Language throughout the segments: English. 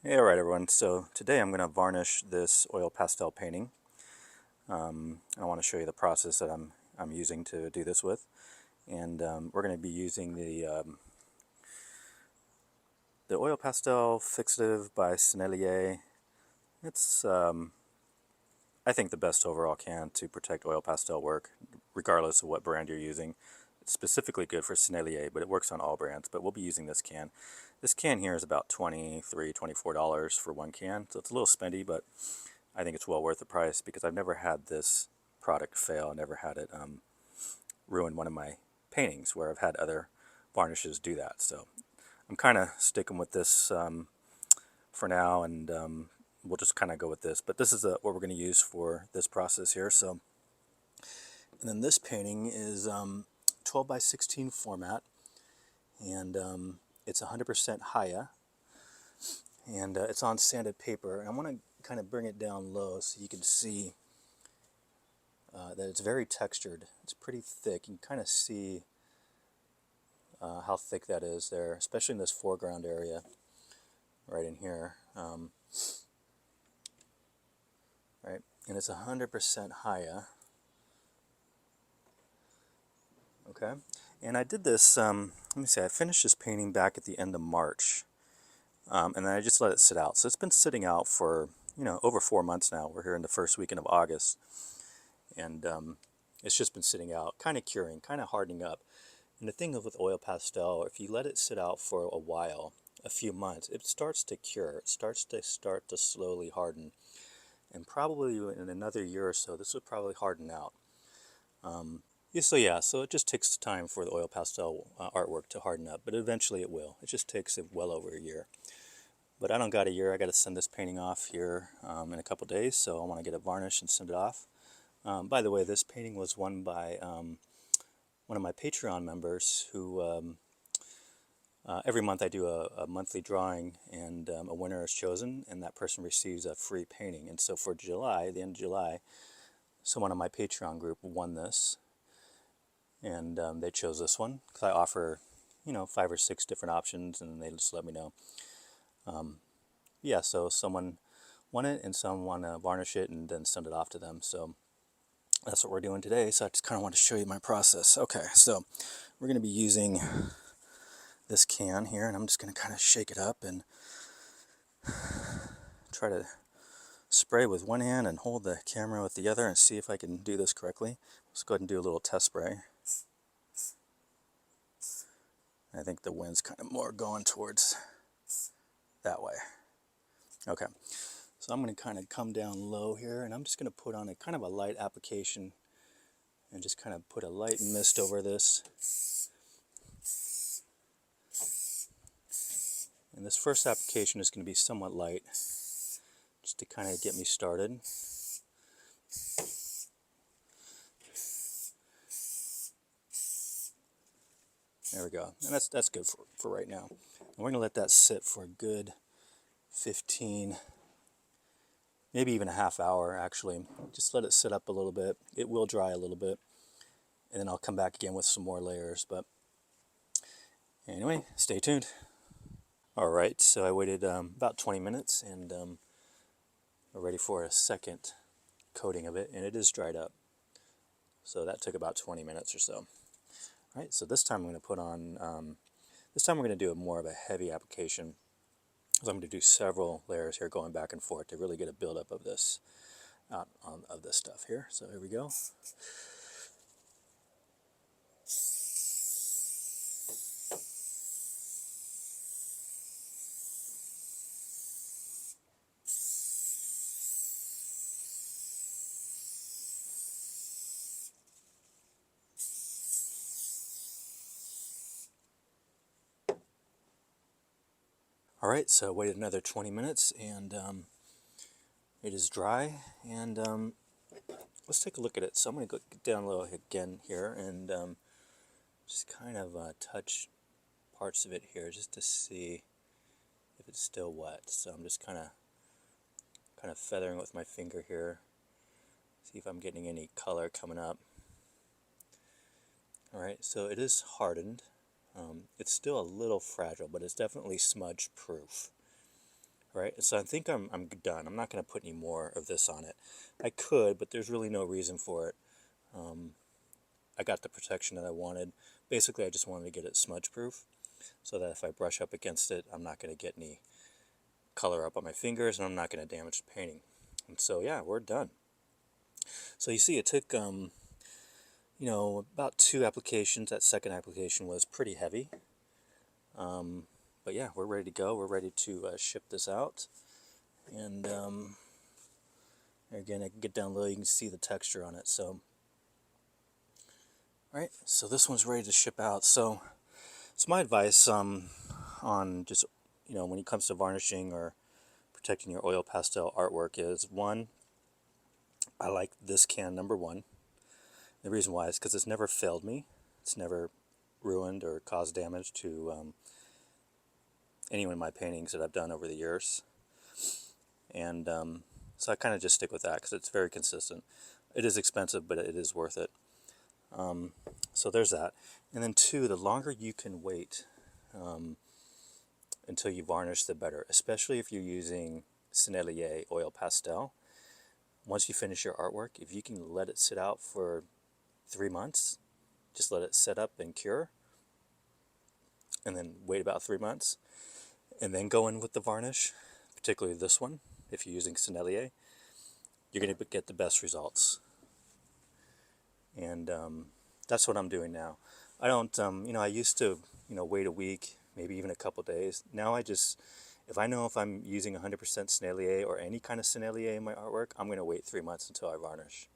Hey, alright everyone, so today I'm going to varnish this oil pastel painting. I want to show you the process that I'm using to do this with. And we're going to be using the oil pastel fixative by Sennelier. It's I think the best overall can to protect oil pastel work, regardless of what brand you're using. It's specifically good for Sennelier, but it works on all brands. But we'll be using this can. This can here is about $23, $24 for one can, so it's a little spendy, but I think it's well worth the price because I've never had this product fail. I never had it ruin one of my paintings where I've had other varnishes do that. So I'm kind of sticking with this for now, and we'll just kind of go with this. But this is what we're going to use for this process here. So, and then this painting is 12 by 16 format, and it's 100% Haya, and it's on sanded paper. And I want to kind of bring it down low so you can see that it's very textured. It's pretty thick. You can kind of see how thick that is there, especially in this foreground area right in here. Right, and it's 100% Haya. Okay, and I did this, let me see, I finished this painting back at the end of March, and then I just let it sit out. So it's been sitting out for, over 4 months now. We're here in the first weekend of August, and it's just been sitting out, kind of curing, kind of hardening up. And the thing with oil pastel, if you let it sit out for a while, a few months, it starts to cure. It starts to slowly harden. And probably in another year or so, this will probably harden out. So it just takes time for the oil pastel artwork to harden up, but eventually it will. It just takes well over a year. But I don't got a year. I got to send this painting off here in a couple days, so I want to get it varnished and send it off. By the way, this painting was won by one of my Patreon members who every month I do a monthly drawing, and a winner is chosen, and that person receives a free painting. And so for July, the end of July, someone on my Patreon group won this, and they chose this one because I offer, 5 or 6 different options, and they just let me know. Yeah, so someone won it, and someone want to varnish it and then send it off to them. So that's what we're doing today. So I just kind of want to show you my process. Okay, so we're going to be using this can here, and I'm just going to kind of shake it up and try to spray with one hand and hold the camera with the other and see if I can do this correctly. Let's go ahead and do a little test spray. I think the wind's kind of more going towards that way. Okay, so I'm going to kind of come down low here, and I'm just going to put on a kind of a light application and just kind of put a light mist over this. And this first application is going to be somewhat light, just to kind of get me started. There we go, and that's good for right now. And we're going to let that sit for a good 15, maybe even a half hour actually. Just let it sit up a little bit. It will dry a little bit, and then I'll come back again with some more layers. But anyway, stay tuned. Alright, so I waited about 20 minutes, and we're ready for a second coating of it, and it is dried up. So that took about 20 minutes or so. Alright, so this time I'm going to put on, this time we're going to do more of a heavy application. So I'm going to do several layers here going back and forth to really get a buildup of this, of this stuff here. So here we go. Alright, so I waited another 20 minutes, and it is dry, and let's take a look at it. So I'm going to go down low again here, and just kind of touch parts of it here just to see if it's still wet. So I'm just kind of feathering with my finger here, see if I'm getting any color coming up. Alright, so it is hardened. It's still a little fragile, but it's definitely smudge proof. right? So I think I'm done. I'm not going to put any more of this on it. I could, but there's really no reason for it. I got the protection that I wanted. Basically, I just wanted to get it smudge proof so that if I brush up against it, I'm not going to get any color up on my fingers and I'm not going to damage the painting. And so yeah, we're done. So you see it took you know, about 2 applications. That second application was pretty heavy. But yeah, we're ready to go. We're ready to ship this out. And again, I can get down low, you can see the texture on it. So, alright, so this one's ready to ship out. So, it's my advice on just, you know, when it comes to varnishing or protecting your oil pastel artwork is, one, I like this can, number one. The reason why is because it's never failed me. It's never ruined or caused damage to any of my paintings that I've done over the years. And so I kind of just stick with that because it's very consistent. It is expensive, but it is worth it. So there's that. And then two, the longer you can wait until you varnish, the better, especially if you're using Sennelier oil pastel. Once you finish your artwork, if you can let it sit out for 3 months, just let it set up and cure, and then wait about 3 months, and then go in with the varnish, particularly this one, if you're using Sennelier, you're going to get the best results. And that's what I'm doing now. I don't, you know, I used to, you know, wait a week, maybe even a couple days. Now I just, if I know if I'm using 100% Sennelier or any kind of Sennelier in my artwork, I'm going to wait 3 months until I varnish.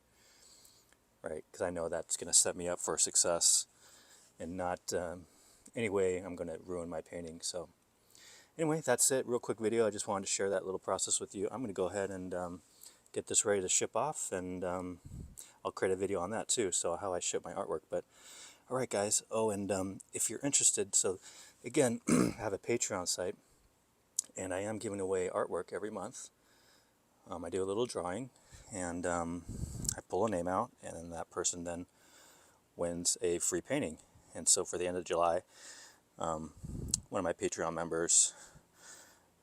Right, because I know that's going to set me up for success and not any way I'm going to ruin my painting. So anyway, that's it. Real quick video. I just wanted to share that little process with you. I'm going to go ahead and get this ready to ship off, and I'll create a video on that too, so how I ship my artwork. But alright guys, oh, and if you're interested, so again, I have a Patreon site, and I am giving away artwork every month. I do a little drawing, and I pull a name out, and then that person then wins a free painting. And so for the end of July, one of my Patreon members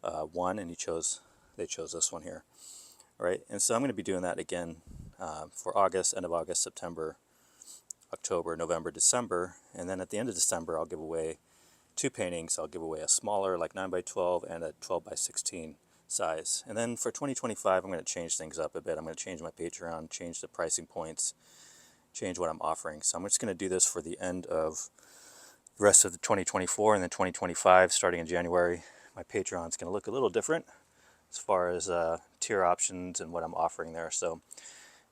won, and they chose this one here. All right, and so I'm going to be doing that again for August, end of August, September, October, November, December, and then at the end of December I'll give away 2 paintings. I'll give away a smaller, like 9x12, and a 12x16 size. And then for 2025 I'm going to change things up a bit. I'm going to change my Patreon, change the pricing points, change what I'm offering. So I'm just going to do this for the end of the rest of the 2024, and then 2025, starting in January, my Patreon is going to look a little different as far as tier options and what I'm offering there. So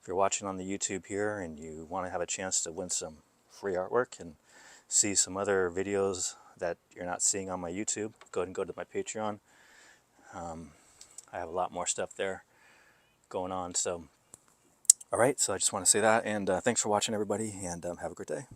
if you're watching on the YouTube here and you want to have a chance to win some free artwork and see some other videos that you're not seeing on my YouTube, go ahead and go to my Patreon. I have a lot more stuff there going on. So, alright, so I just want to say that, and thanks for watching everybody, and have a great day.